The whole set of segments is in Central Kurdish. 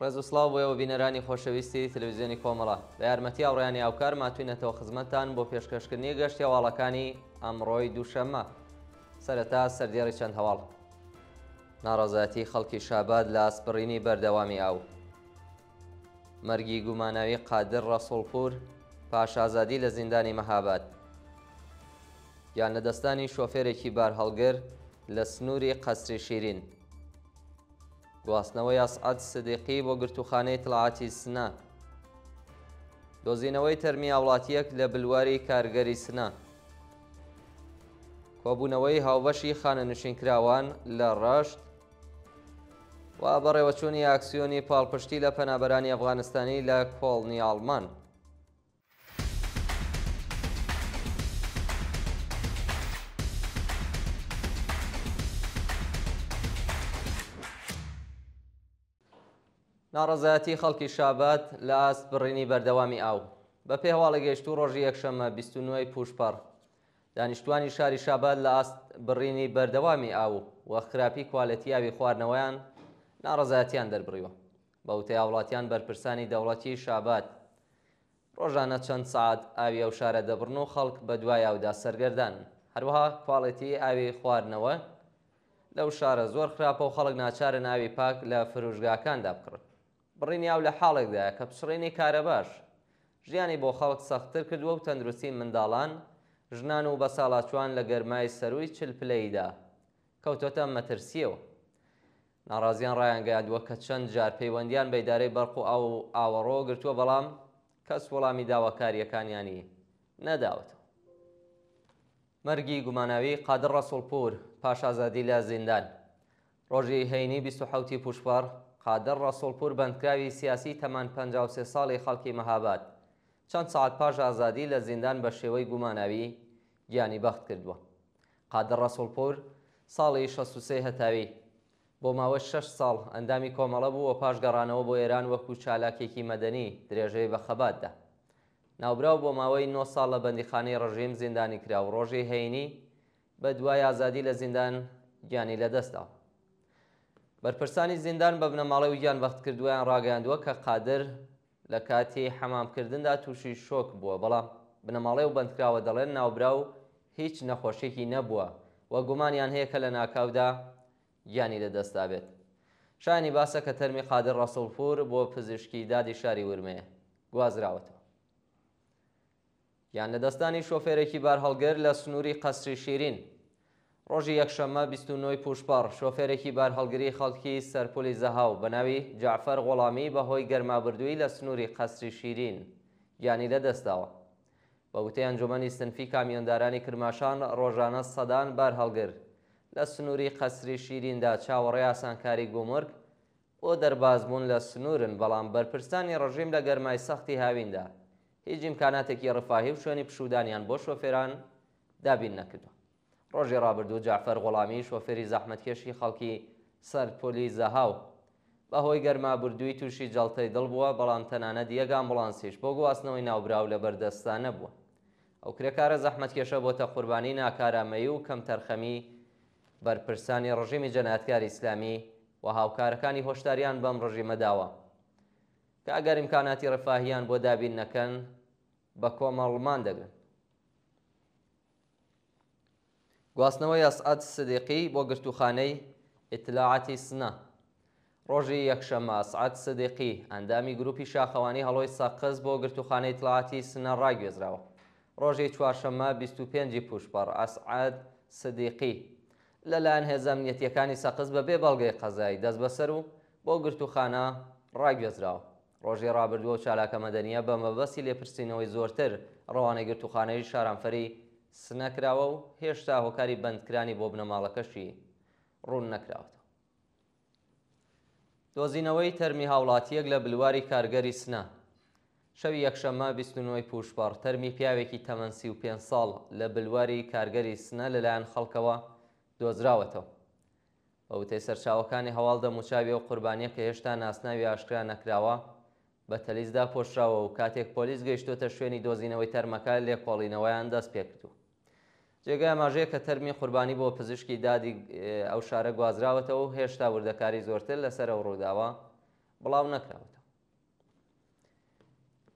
ڕێز و سڵاو بۆیەوە بینەرانی خۆشەویستی تەلەڤیزیۆنی کۆمەڵە بە یارمەتی ئاوڕێیانی ئاوکار ماتوینەتەوە خزمەتتان بۆ پێشکەشکردنی گەشتی هەواڵەکانی ئەمڕۆی دووشەممە. سەرەتا سەردێڕی چەند هەواڵ. ناڕەزایەتی خەڵکی شاباد لە ئاسپڕینی بەردەوامی ئاو. مەرگی گوماناوی قادر ڕەسوڵپور پاش ئازادی لە زیندانی مەهاباد. یان لەدەستانی شۆفێرێکی بار هەڵگر لە سنووری قەسری شیرین. گواستنەوەی ئەسعەد سدیقی بۆ گرتوخانەی تڵعاتی سنە. دۆزینەوەی تەرمی هاوڵاتیەک لە بلواری کارگەری سنە. کۆبوونەوەی هاوبەشی خانەنشینکراوان لە ڕەشت و بەڕێوەچوونی ئاکسیۆنی پاڵپشتی لە پەنابەرانی ئەفغانستانی لە کۆڵنی ئاڵمان. ناڕەزایەتی خەڵکی شاباد لە ئاسپڕینی بەردەوامی ئاو. بە پێی هەواڵە گەیشتوو ڕۆژی یەکشەممە 29 پوشپەڕ دانیشتوانی شاری شاباد لە ئاسپڕینی بەردەوامی ئاو و خراپی کوالەتی ئاوی خواردنەوەیان ناڕەزایەتیان دەربڕیوە. بە وتەی هاوڵاتیان بەرپرسانی دەوڵەتی شاباد ڕۆژانە چەند سەعات ئاوی ئەو شارە دەبڕن و خەڵک بە دوای ئاودا سەرگەردان. هەروەها کوالەتی ئاوی خواردنەوە لەو شارە زۆر خراپە و خەڵک ناچارن ئاوی پاک لە فروشگاکاندا بکڕن. بڕینی ئاو لە حاڵێکدایە کە پشڕینی کارە باش ژیانی بۆ خەڵک سەختتر کردووە و تەندروستی منداڵان، ژنان و بەساڵاتچوان لە گەرمای سەرووی چلپلەیدا کەوتۆتە مەترسیەوە. ناڕازیان ڕایانگەیاندووە کە چەند جار پەیوەندیان بە ئیدارەی بەرق و ئاوەڕۆ گرتووە بەڵام کەس وەڵامی داواکاریەکانیانی نەداوەتەوە. مەرگی گوماناوی قادر ڕەسوڵپور پاش ئازادی لە زیندان. ڕۆژی هەینی 27 پوشپەڕ قادر ڕەسوڵپور بەندکراوی سیاسی تەمان 53 ساڵی خەڵکی مەهاباد چەند سەعات پاش ئازادی لە زیندان بە شێوەی گوماناوی گیانی بەخت کردووە. قادر ڕەسوڵپور ساڵی 63 هەتاوی بۆ ماوە 6 ساڵ ئەندامی کۆمەڵە بوو و پاش گەڕانەوە بۆ ئێران وەکو چالاکێکی مەدەنی درێژەی بە خەباتدا. ناوبراو بۆ ماوەی 9 ساڵ لە بەندیخانەی ڕژیم زیندانی کرا و ڕۆژی هەینی بە دوای ئازادی لە زیندان گیانی لەدەستداوە. بەرپرسانی زیندان بە بنەماڵەی گیان بەخت کردوویان ڕاگەیاندووە کە قادر لە کاتی حەمامکردندا تووشی شۆک بووە، بەڵام بنەماڵەی و بەندکراوە دەڵێن ناوبراو هیچ نەخۆشیێکی نەبووە و گومانیان هەیە کە لە ناکاودا گیانی لەدەستا بێت. شایانی باسە کە تەرمی قادر ڕەسوڵپور بۆ پزیشکی دادی شاری ورمەیە گوازراوەتەوە. یان لەدەستانی شۆفێرێکی بار هەڵگر لە سنووری قەسری شیرین. ڕۆژی یەکشەممە 29 پوشپەڕ شۆفێرێکی بار هەڵگری خەڵکی سەرپۆلی زەهاو بە ناوی جعفەر غوڵامی بەهۆی گەرمابردووی لە سنووری قەسری شیرین گیانی لەدەستداوە. بە وتەی ئەنجومەنی سنفی کامیۆندارانی کرماشان ڕۆژانە سەدان بار هەڵگر لە سنووری قەسری شیریندا چاوەڕێی ئاسانکاری گومرگ بۆ دەربازبوون لە سنوورن، بەڵام بەرپرسانی ڕژیم لە گەرمای سەختی هاویندا هیچ ئیمکاناتێکی ڕفاهی و شوێنی پشودانیان بۆ شۆفێران دابین نەکردووە. ڕۆژی ڕابردوو جعفەر غوڵامی شۆفێری زەحمەتکێشی خەڵکی سەرپۆلی زەهاو بەهۆی گەرمابردووی تووشی جەڵتەی دڵ بووە، بەڵام تەنانەت یەک ئامبوڵانسیش بۆ گواستنەوەی ناوبراو لە بەردەستا نەبووە. ئەو کرێکارە زەحمەتکێشە بۆتە قوربانی ناکارامەیی و کەم تەرخەمی بەرپرسانی ڕژیمی جەنایەتکاری ئیسلامی و هاوکارەکانی هۆشداریان بەم ڕژیمە داوە کە ئەگەر ئیمکاناتی ڕفاهیان بۆ دابین نەکەن بە کۆمەڵمان دەگرن. گواستنەوەی ئەسعەد سدیقی بۆ گرتوخانەی ئیتلاعاتی سنە. ڕۆژی یەکشەممە ئەسعەد سدیقی ئەندامی گروپی شاخەوانی هەڵۆی سەقز بۆ گرتوخانەی ئیتلاعاتی سنە ڕاگوێزراوە. ڕۆژی چوارشەممە 25 پوشپەڕ ئەسعەد سدیقی لەلایەن هێزە ئەمنیەتیەکانی سەقز بەبێ بەڵگەی قەزایی دەست بەسەر و بۆ گرتوخانە ڕاگوێزراوە. ڕۆژی ڕابردووە و چالاکە مەدەنیە بە مەبەستی لێپرسینەوەی زۆرتر ڕەوانەی گرتوخانەی شارەمفەری سنەکراوە و هێشتا هۆکاری بەندکرانی بۆ بنەماڵەکەشی ڕوون نەکراوەتەوە. دۆزینەوەی تەرمی هاوڵاتیەک لە بلواری کارگەری سنە. شەوی یەکشەممە 29 پوشپەڕ تەرمی پیاوێکی تەمەن 35 ساڵ لە بلواری کارگەری سنە لەلایەن خەڵکەوە دۆزراوەتەوە. بە وتەی سەرچاوەکانی هەواڵ دەموچاوی و قوربانیە کە هێشتا ناسناوی ئاشکرا نەکراوە بە تەلیزدا پۆشراوە و کاتێک پۆلیس گەیشتۆتە شوێنی دۆزینەوەی تەرمەکە لێکۆڵینەوەیان دەست پێ کردووە. جێگای ئاماژەیە کە تەرمی قوربانی بۆ پزیشکی دادی ئەو شارە گوازراوەتەوە و هێشتا وردەکاری زۆرتر لەسەر ئەو ڕووداوە بڵاو نەکراوەتەوە.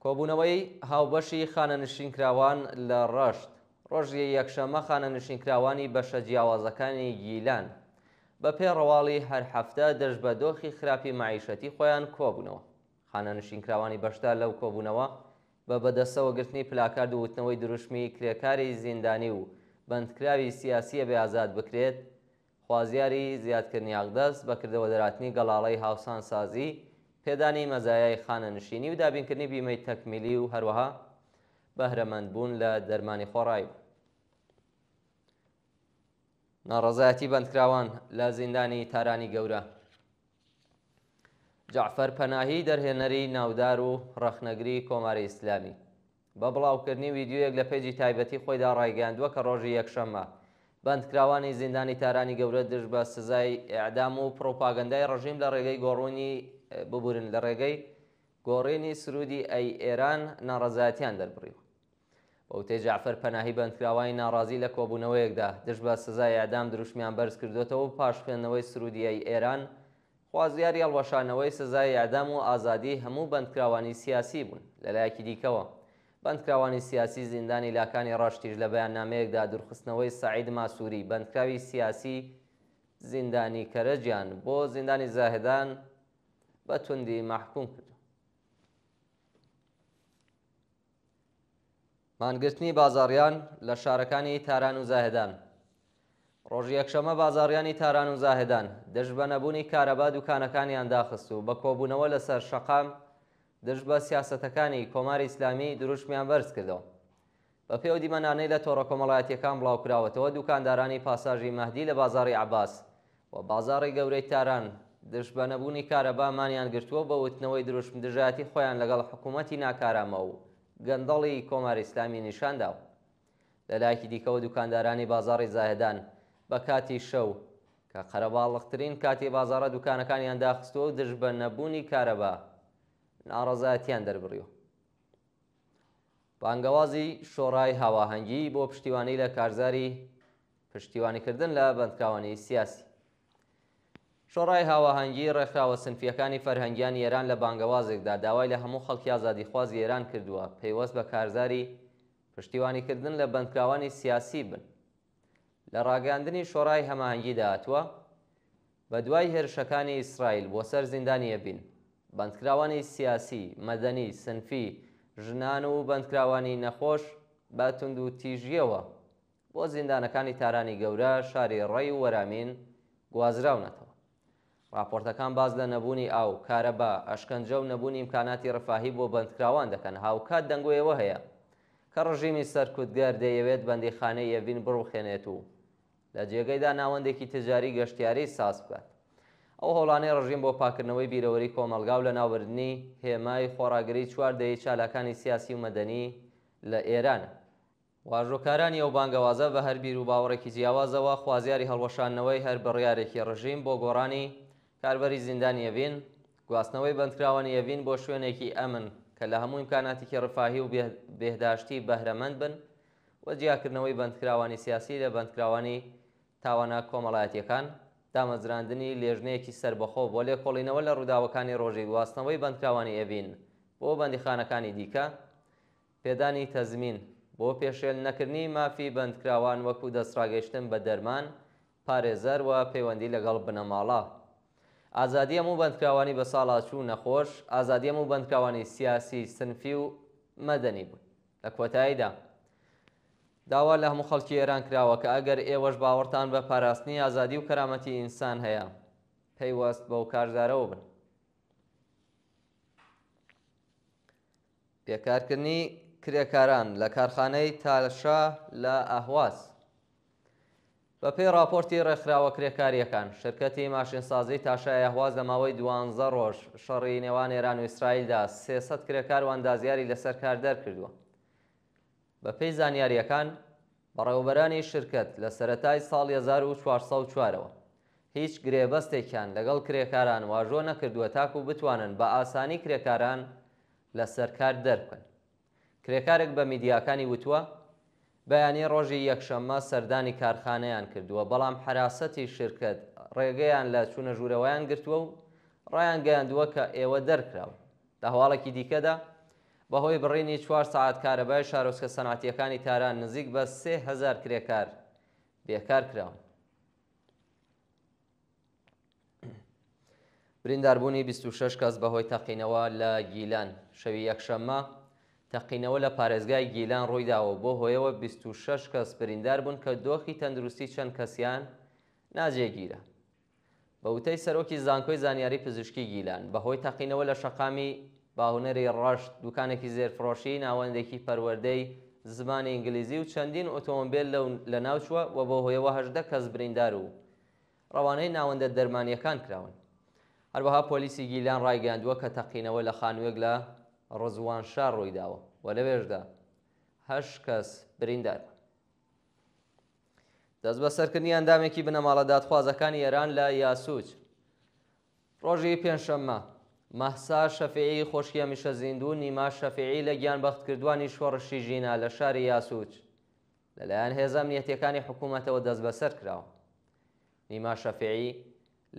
کۆبوونەوەی هاوبەشی خانەنشینکراوان لە ڕەشت ڕۆژی یەکشەمە خانەنشینکراوانی بەشە جیاوازەکانی گیلان بە پێ ڕەواڵی هەر هەفتە دەست بە دۆخی خراپی معیشەتی خۆیان کۆبوونەوە. خانەنشینکراوانی بەشدار لەو کۆبوونەوە بە بەدەستەوەگرتنی پلاکارد و وتنەوەی دروشمی کرێکاری زیندانی و بەندکراوی سیاسیە بێ ئازاد بکرێت، خوازیاری زیادکردنی ئاغدەست، بەکردەوە دەراتنی گەڵاڵەی هاوسانسازی، پێدانی مەزایای خانەنشینی و دابینکردنی بیمەی تەکمیلی و هەروەها بەهرەمەندبوون لە دەرمانی خۆڕایی. ناڕەزایەتی بەندکراوان لە زیندانی تارانی گەورە. جەعفەر پەناهی دەرهێنەری ناودار و ڕەخنەگری کۆماری ئیسلامی بە بڵاوکردنی ویدیۆیەک لە پێیجی تایبەتی خۆیدا ڕایگەیاندووە کە ڕۆژی یەکشەممە بەندکراوانی زیندانی تارانی گەورە دژ بە سزای ئیعدام و پرۆپاگەندای ڕژیم لە ڕێگەی گۆڕوونی ببورن لە ڕێگەی گۆڕینی سرودی ئەی ئێران ناڕەزایەتیان دەربڕیوە. بەوتەی جەعفەر پەناهی بەندکراوانی ناڕازی لە کۆبوونەوەیەکدا دژ بە سزای ئیعدام دروشمیان بەرز کردوێتەوە و پاش خوێندنەوەی سرودی ئەی ئێران خوازیاری هەڵوەشانەوەی سزای ئیعدام و ئازادی هەموو بەندکراوانی سیاسی بوون. لەلایەکی دیکەوە بەندکراوانی سیاسی زیندانی لاکانی ڕاشتیش لە بەیاننامەیەکدا دوورخستنەوەی سەعید ماسووری بەندکراوی سیاسی زیندانی کەرەجیان بۆ زیندانی زاهدان بە توندی مەحکوم کرد. مانگرتنی بازاڕیان لە شارەکانی تاران و زاهدان. ڕۆژی یەکشەمە بازاڕیانی تاران و زاهدان دژ بە نەبوونی کارەبا دوکانەکانیان داخست و بە کۆبوونەوە لەسەر شەقام دژ بە سیاسەتەکانی کۆماری ئیسلامی دروشمیان بەرز کردەوە. بە پێوە دیمەنانەی لە تۆڕە کۆمەڵایەتیەکان بڵاوکراوەتەوە دوکاندارانی پاساژی مەهدی لە بازاڕی عەباس و بازاڕی گەورەی تاران دژ بە نەبوونی کارەبا مانیان گرتووە بە وتنەوەی دروشم دژایەتی خۆیان لەگەڵ حکوومەتی ناکارامە و گەندەڵی کۆماری ئیسلامی نیشانداوە. لەلایەکی دیکەوە دوکاندارانی بازاڕی زاهدان بە کاتی شەو کە قەرەباڵغترین کاتی بازاڕە دوکانەکانیان داخستووە و دژ بە نەبوونی کارەبا ناڕەزایەتیان دەربڕیوە. بانگەوازی شۆڕای هاواهەنگی بۆ پشتیوانی لە کارزاری پشتیوانیکردن لە بەندکراوانی سیاسی. شۆڕای هاواهەنگی ڕێکخراوە سنفیەکانی فەرهەنگیانی ئێران لە بانگەوازێکدا داوای لە هەموو خەڵکی ئازادیخوازی ئێران کردووە پەیوەست بە کارزاری پشتیوانیکردن لە بەندکراوانی سیاسی بن. لە ڕاگەاندنی شۆڕای هەماهەنگی داهاتووە بە دوای هێرشەکانی ئیسرائیل بۆ سەر زیندانی ئەڤین بەندکراوانی سیاسی، مەدەنی، سنفی، ژنان و بەندکراوانی نەخۆش بە توند و تیژیەوە بۆ زیندانەکانی تارانی گەورە، شاری ڕێی و وەرامین گوازراونەتەوە. راپۆرتەکان باز لە نەبوونی ئاو، کارەبا، ئەشکەنجە و نەبوونی ئیمکاناتی ڕەفاهی بۆ بەندکراوان دەکەن. هاوکات دەنگۆیەوە هەیە کە ڕژیمی سەرکوتگەر دەیەوێت بەندیخانەی ئەڤین بڕوخێنێت و لە جێگەیدا ناوەندێکی تجاری گەشتیاری ساز بکات. ئەو هەوڵانەی ڕژیم بۆ پاکردنەوەی بیرەوەری کۆمەلگا و لە ناوبردنی هێمای خۆڕاگری چواردەیی چالاکانی سیاسی و مەدەنی لە ئێرانە. واژۆکارانی ئەو بانگەوازە بە هەر بیر و باوەڕێکی جیاوازەوە خوازیاری هەڵوەشاندنەوەی هەر بڕیارێکی ڕژیم بۆ گۆڕانی کاربەری زیندانی ئەڤین، گواستنەوەی بەندکراوانی ئەڤین بۆ شوێنێکی ئەمن کە لە هەموو ئیمکاناتێکی ڕفاهی و بێهداشتی بەهرەمەند بن و جیاکردنەوەی بەندکراوانی سیاسی لە بەندکراوانی تاوانە کۆمەڵایەتیەکان، دامەزراندنی لێژنەیەکی سربەخۆ بۆ لێکۆڵینەوە لە ڕووداوەکانی ڕۆژی گواستنەوەی بەندکراوانی ئەڤین بۆ بەندیخانەکانی دیکە، پێدانی تەزمین بۆ پێشێل نەکردنی مافی بەندکراوان وەکو دەستڕاگەیشتن بە دەرمان، پارێزەر و پەیوەندی لەگەڵ بنەماڵە، ئازادی هەموو بەندکراوانی بە ساڵاچوو نەخۆش، ئازادی هەموو بەندکراوانی سیاسی، سنفی و مەدەنی بوون. لە کۆتاییدا داوا لە هەموو خەڵکی ئێران کراوە کە ئەگەر ئێوەش باوەڕتان بە پاراستنی ئازادی و کەرامەتی ئینسان هەیە پەیوەست بەو کارزارەوە بن. پێکارکردنی کرێکاران لە کارخانەی تالشا لە ئەهواز. بە پێی راپۆرتی ڕێکخراوە کرێکاریەکان، شرکەتی ماشینسازی تاشای ئەهواز لە ماوەی 12 ڕۆژ شەڕی نێوان ئێران و ئیسرائیلدا 300 کرێکار و ئەندازیاری لەسەر کار دەرکردووە. بە پێی زانیاریەکان، بەڕێوەبەرانی شرکەت لە سەرەتای ساڵی 1404ەوە هیچ گرێبەستێکیان لەگەڵ کرێکاران واژۆ نەکردووە تاکو بتوانن بە ئاسانی کرێکاران لەسەر کار دەربکەن. کرێکارێک بە میدیاکانی وتووە بەیانی ڕۆژی یەکشەممە سەردانی کارخانەیان کردووە، بەڵام حراسەتی شرکەت ڕێگەیان لە چوونە ژوورەوەیان گرتووە و ڕایان گەیاندووە کە ئێوە دەرکراون. لە هەواڵێکی دیکەدا بەهۆی بڕینی 4 ساعت کارەبای شارۆچکە سەنعەتیەکانی تاران نزیک بە 3000 کرێکار بێکار کراون. برینداربوونی 26 کەس بەهۆی تەقینەوە لە گیلان. شەوی یەکشەممە تەقینەوە لە پارێزگای گیلان ڕوویداوە بۆ هۆیەوە 26 کەس بریندار بوون کە دۆخی تەندروستی چەند کەسیان ناجێگیرە. بە وتەی سەرۆکی زانکۆی زانیاری پزیشکی گیلان بەهۆی تەقینەوە لە شەقامی باهونەری ڕەشت دوکانێکی زێرفرۆشی ناوەندێکی پەروەردەی زمانی ئینگلیزی و چەندین ئۆتۆمۆبیل لە ناوچووە و بۆ هۆیەوە 18 کەس بریندار و ڕەوانەی ناوەندە دەرمانیەکان کراون. هەروەها پۆلیسی گیلان ڕایگەاندووە کە تەقینەوە لە خانوویەک لە ڕزوانشار ڕوویداوە و لەوێشدا 8 کەس بریندار. دەست بە سەرکردنی ئەندامێکی بنەماڵە دادخوازەکانی ئێران لە یاسووج. ڕۆژی پێنجشەممە مەحسا شەفیعی خۆشکی هەمیشە زیندوو نیما شەفیعی لە گیانبەختکردووانی شۆڕشی ژینە لە شاری یاسووج لەلایەن هێزە ئەمنیەتیەکانی حکوومەتەوە دەست بەسەر کراوە. نیما شەفیعی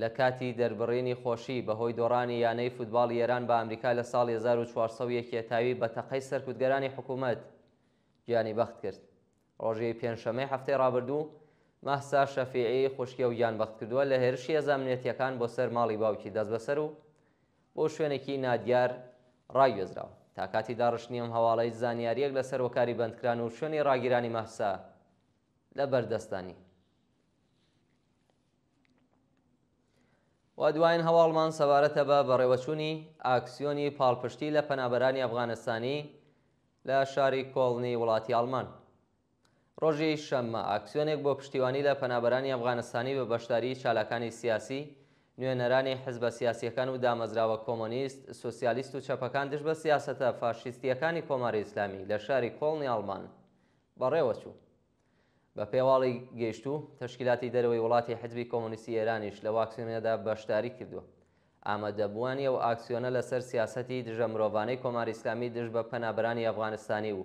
لە کاتی دەربڕینی خۆشی بەهۆی دۆڕانی یانەی فوتباڵی ئێران بە ئەمریکا لە ساڵی 1400 تاوی بە تەقەی سەرکوتگەرانی حکوومەت گیانی بەخت کرد. ڕۆژی پێنجشەمەی هەفتەی ڕابردوو مەحسا شەفیعی خوشکیە و گیانبەخت کردووە لە هێرشی هێزە ئەمنیەتیەکان بۆ سەر ماڵی باوکی دەست بەسەر و بۆ شوێنێکی نادیار ڕاگوێزراوە. تا کاتی داڕشتنی ئەم هەواڵەی زانیاریەک لە سەرۆکاری بەندکران و شوێنی ڕاگیرانی مەحسا لە بەردەستانی. و دوایین هەواڵمان سەبارەتە بە بەڕێوەچوونی ئاکسیۆنی پاڵپشتی لە پەنابەرانی ئەفغانستانی لە شاری کۆڵنی وڵاتی ئەڵمان. ڕۆژی شەممە ئاکسیۆنێک بۆ پشتیوانی لە پەنابەرانی ئەفغانستانی بە بەشداری چالاکانی سیاسی، نوێنەرانی حزبە سیاسیەکان و دامەزراوە کۆمۆنیست، سۆسیالیست و چەپەکان دژ بە سیاسەتە فاشیستیەکانی کۆماری ئیسلامی لە شاری کۆڵنی ئەڵمان بەڕێوەچوو. بە پێواڵی گەیشتوو تەشکیلاتی دەرەوەی وڵاتی حزبی کۆمۆنیستی ئێرانیش لە ئاکسیۆنەدا بەشداری کردووە. ئامادەبووانی ئەو ئاکسیۆنە لەسەر سیاسەتی دژە مرۆڤانەی کۆماری ئیسلامی دژ بە پەنابەرانی ئەفغانستانی و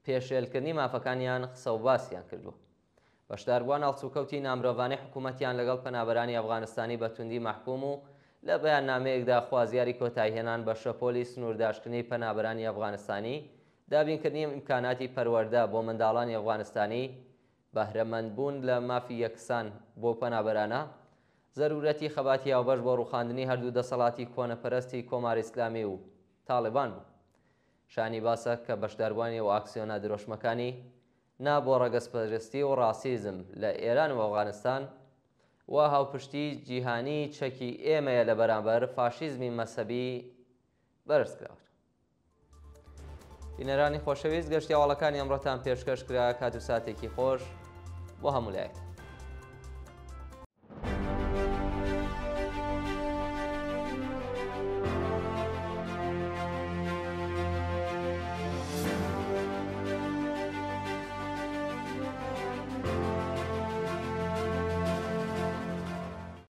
پێشێلکردنی مافەکانیان قسە و باسییان کردووە. بەشداربووان هەڵسوکەوتی نامرۆڤانەی حکوومەتیان لەگەڵ پەنابەرانی ئەفغانستانی بە توندی مەحکوم و لە بەیاننامەیەکدا خوازیاری کۆتایهێنان بە شەپۆلی سنوورداشتنی پەنابەرانی ئەفغانستانی، دابینکردنی ئیمکاناتی پەروەردە بۆ منداڵانی ئەفغانستانی، بەهرەمەندبوون لە مافی یەکسان بۆ پەنابەرانە، زەرورەتی خەباتی هاوبەش بۆ ڕووخاندنی هەردوو دەسەڵاتی کۆنەپەرستی کۆماری ئیسلامی و تاڵیبان بوو. شانی باسە کە بەشداربووانی و ئاکسیۆنە درۆشمەکانی نا بۆ ڕەگەزپەرستی و ڕاسیزم لە ئێران و ئەفغانستان و هاوپشتی جیهانی چەکی ئێمەیە لە بەرامبەر فاشیزمی مەسەبی بەرز کراوە. بینەرانی خۆشەویست گەشتی هەواڵەکانی ئەمڕۆتان پێشکەش کرا. کات و ساتێکی خۆش بۆ هەموو لایەک.